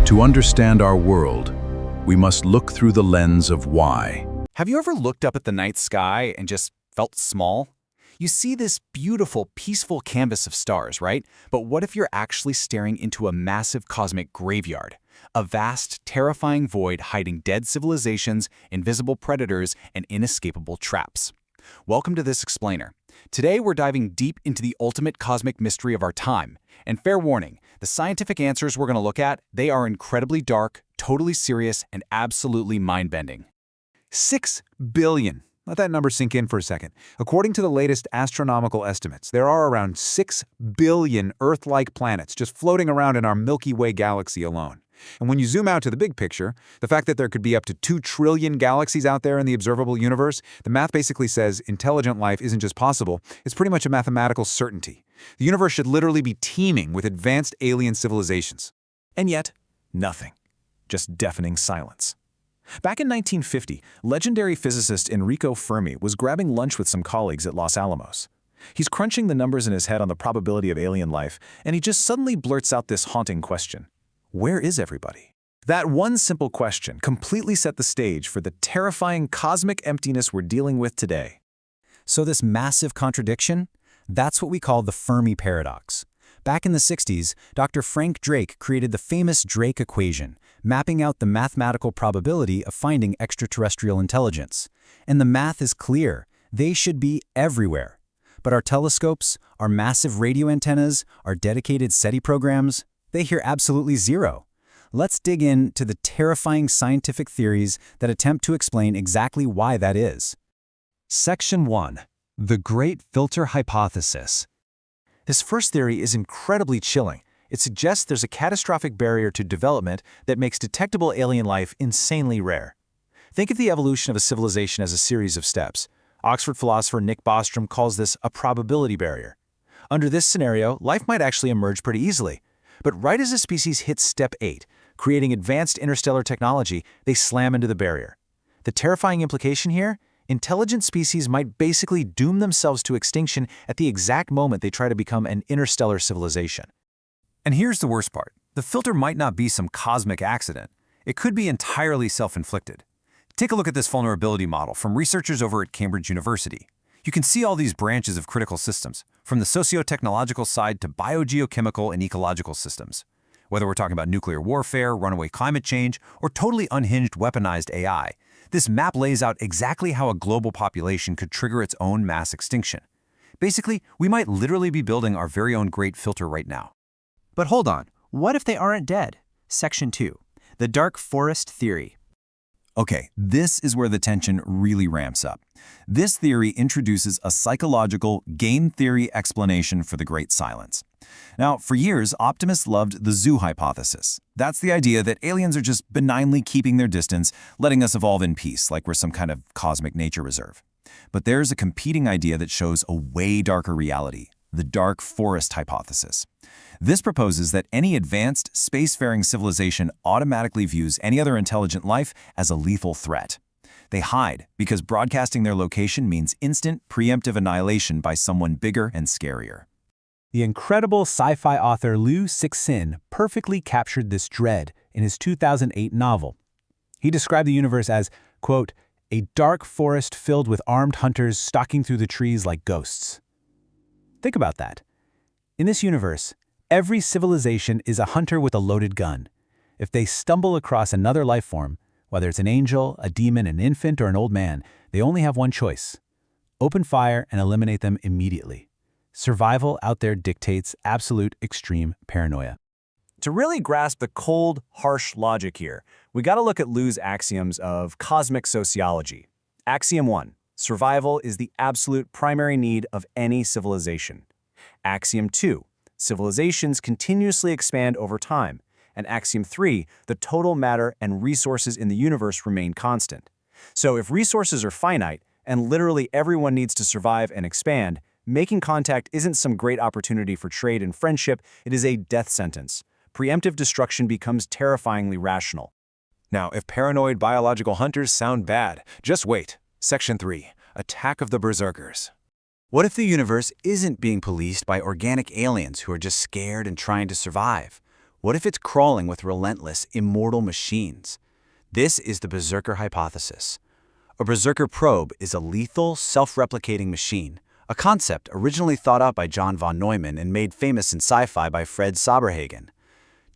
To understand our world, we must look through the lens of why. Have you ever looked up at the night sky and just felt small? You see this beautiful, peaceful canvas of stars, right? But what if you're actually staring into a massive cosmic graveyard? A vast, terrifying void hiding dead civilizations, invisible predators, and inescapable traps. Welcome to This Explainer. Today we're diving deep into the ultimate cosmic mystery of our time. And fair warning, the scientific answers we're going to look at, they are incredibly dark, totally serious, and absolutely mind-bending. 6 billion. Let that number sink in for a second. According to the latest astronomical estimates, there are around 6 billion Earth-like planets just floating around in our Milky Way galaxy alone. And when you zoom out to the big picture, the fact that there could be up to 2 trillion galaxies out there in the observable universe, the math basically says intelligent life isn't just possible, it's pretty much a mathematical certainty. The universe should literally be teeming with advanced alien civilizations. And yet, nothing. Just deafening silence. Back in 1950, legendary physicist Enrico Fermi was grabbing lunch with some colleagues at Los Alamos. He's crunching the numbers in his head on the probability of alien life, and he just suddenly blurts out this haunting question. Where is everybody? That one simple question completely set the stage for the terrifying cosmic emptiness we're dealing with today. So this massive contradiction? That's what we call the Fermi Paradox. Back in the 60s, Dr. Frank Drake created the famous Drake equation, mapping out the mathematical probability of finding extraterrestrial intelligence. And the math is clear. They should be everywhere. But our telescopes, our massive radio antennas, our dedicated SETI programs, they hear absolutely zero. Let's dig into the terrifying scientific theories that attempt to explain exactly why that is. Section 1. The Great Filter Hypothesis. This first theory is incredibly chilling. It suggests there's a catastrophic barrier to development that makes detectable alien life insanely rare. Think of the evolution of a civilization as a series of steps. Oxford philosopher Nick Bostrom calls this a probability barrier. Under this scenario, life might actually emerge pretty easily. But right as a species hits step 8, creating advanced interstellar technology, they slam into the barrier. The terrifying implication here? Intelligent species might basically doom themselves to extinction at the exact moment they try to become an interstellar civilization. And here's the worst part. The filter might not be some cosmic accident. It could be entirely self-inflicted. Take a look at this vulnerability model from researchers over at Cambridge University. You can see all these branches of critical systems, from the socio-technological side to biogeochemical and ecological systems. Whether we're talking about nuclear warfare, runaway climate change, or totally unhinged weaponized AI, this map lays out exactly how a global population could trigger its own mass extinction. Basically, we might literally be building our very own great filter right now. But hold on, what if they aren't dead? Section 2. The dark forest theory. Okay, this is where the tension really ramps up. This theory introduces a psychological, game theory explanation for the Great Silence. Now, for years, optimists loved the zoo hypothesis. That's the idea that aliens are just benignly keeping their distance, letting us evolve in peace, like we're some kind of cosmic nature reserve. But there's a competing idea that shows a way darker reality, the dark forest hypothesis. This proposes that any advanced, spacefaring civilization automatically views any other intelligent life as a lethal threat. They hide because broadcasting their location means instant, preemptive annihilation by someone bigger and scarier. The incredible sci-fi author Liu Cixin perfectly captured this dread in his 2008 novel. He described the universe as, quote, a dark forest filled with armed hunters stalking through the trees like ghosts. Think about that. In this universe, every civilization is a hunter with a loaded gun. If they stumble across another life form, whether it's an angel, a demon, an infant, or an old man, they only have one choice. Open fire and eliminate them immediately. Survival out there dictates absolute extreme paranoia. To really grasp the cold, harsh logic here, we gotta look at Liu's axioms of cosmic sociology. Axiom 1. Survival is the absolute primary need of any civilization. Axiom 2. Civilizations continuously expand over time. And Axiom 3, the total matter and resources in the universe remain constant. So if resources are finite, and literally everyone needs to survive and expand, making contact isn't some great opportunity for trade and friendship, it is a death sentence. Preemptive destruction becomes terrifyingly rational. Now, if paranoid biological hunters sound bad, just wait. Section 3. Attack of the Berserkers. What if the universe isn't being policed by organic aliens who are just scared and trying to survive? What if it's crawling with relentless, immortal machines? This is the Berserker hypothesis. A Berserker probe is a lethal, self-replicating machine, a concept originally thought up by John von Neumann and made famous in sci-fi by Fred Saberhagen.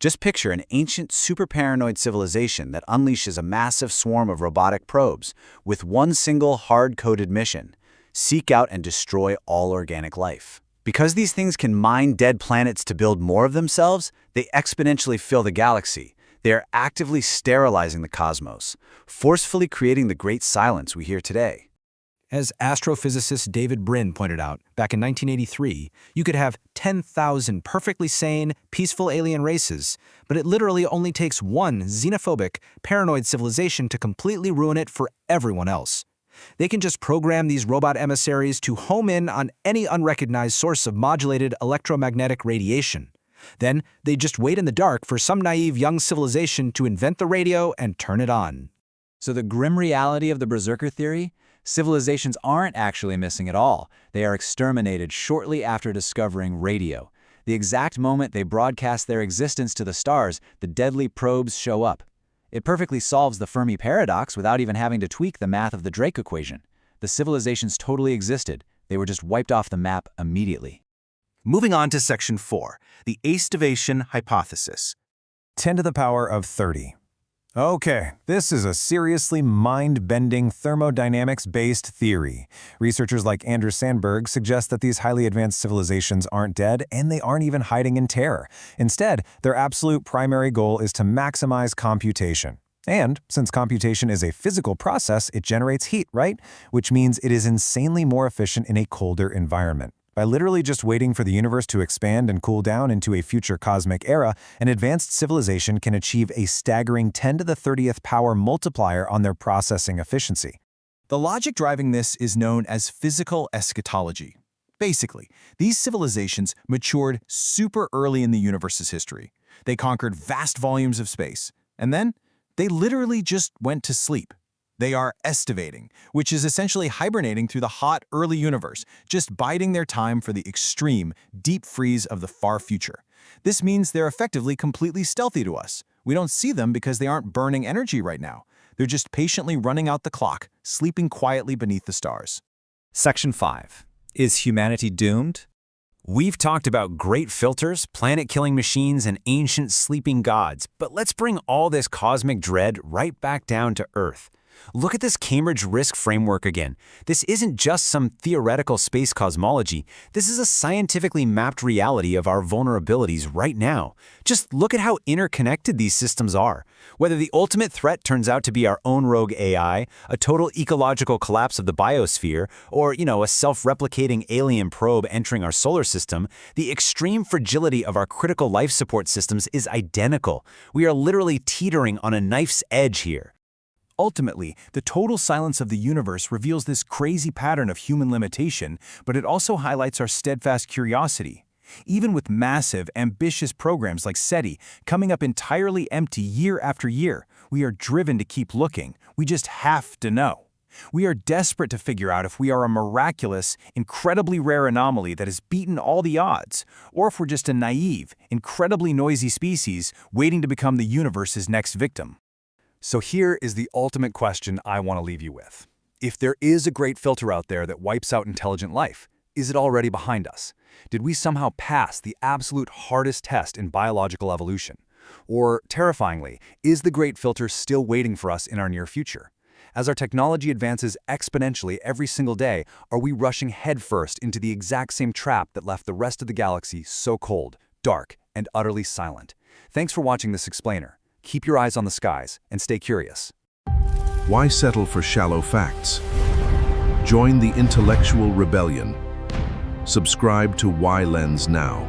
Just picture an ancient, super-paranoid civilization that unleashes a massive swarm of robotic probes with one single hard-coded mission: seek out and destroy all organic life. Because these things can mine dead planets to build more of themselves, they exponentially fill the galaxy. They are actively sterilizing the cosmos, forcefully creating the great silence we hear today. As astrophysicist David Brin pointed out back in 1983, you could have 10,000 perfectly sane, peaceful alien races, but it literally only takes one xenophobic, paranoid civilization to completely ruin it for everyone else. They can just program these robot emissaries to home in on any unrecognized source of modulated electromagnetic radiation. Then they just wait in the dark for some naive young civilization to invent the radio and turn it on. So the grim reality of the Berserker theory? Civilizations aren't actually missing at all. They are exterminated shortly after discovering radio. The exact moment they broadcast their existence to the stars, the deadly probes show up. It perfectly solves the Fermi Paradox without even having to tweak the math of the Drake equation. The civilizations totally existed. They were just wiped off the map immediately. Moving on to Section 4, the aestivation hypothesis. 10 to the power of 30. Okay, this is a seriously mind-bending thermodynamics-based theory. Researchers like Andrew Sandberg suggest that these highly advanced civilizations aren't dead, and they aren't even hiding in terror. Instead, their absolute primary goal is to maximize computation. And since computation is a physical process, it generates heat, right? Which means it is insanely more efficient in a colder environment. By literally just waiting for the universe to expand and cool down into a future cosmic era, an advanced civilization can achieve a staggering 10 to the 30th power multiplier on their processing efficiency. The logic driving this is known as physical eschatology. Basically, these civilizations matured super early in the universe's history. They conquered vast volumes of space, and then they literally just went to sleep. They are estivating, which is essentially hibernating through the hot, early universe, just biding their time for the extreme, deep freeze of the far future. This means they're effectively completely stealthy to us. We don't see them because they aren't burning energy right now. They're just patiently running out the clock, sleeping quietly beneath the stars. Section 5. Is humanity doomed? We've talked about great filters, planet-killing machines, and ancient sleeping gods, but let's bring all this cosmic dread right back down to Earth. Look at this Cambridge risk framework again. This isn't just some theoretical space cosmology. This is a scientifically mapped reality of our vulnerabilities right now. Just look at how interconnected these systems are. Whether the ultimate threat turns out to be our own rogue AI, a total ecological collapse of the biosphere, or, a self-replicating alien probe entering our solar system, the extreme fragility of our critical life support systems is identical. We are literally teetering on a knife's edge here. Ultimately, the total silence of the universe reveals this crazy pattern of human limitation, but it also highlights our steadfast curiosity. Even with massive, ambitious programs like SETI coming up entirely empty year after year, we are driven to keep looking. We just have to know. We are desperate to figure out if we are a miraculous, incredibly rare anomaly that has beaten all the odds, or if we're just a naive, incredibly noisy species waiting to become the universe's next victim. So here is the ultimate question I want to leave you with. If there is a great filter out there that wipes out intelligent life, is it already behind us? Did we somehow pass the absolute hardest test in biological evolution? Or, terrifyingly, is the great filter still waiting for us in our near future? As our technology advances exponentially every single day, are we rushing headfirst into the exact same trap that left the rest of the galaxy so cold, dark, and utterly silent? Thanks for watching this explainer. Keep your eyes on the skies and stay curious. Why settle for shallow facts? Join the intellectual rebellion. Subscribe to Y Lens now.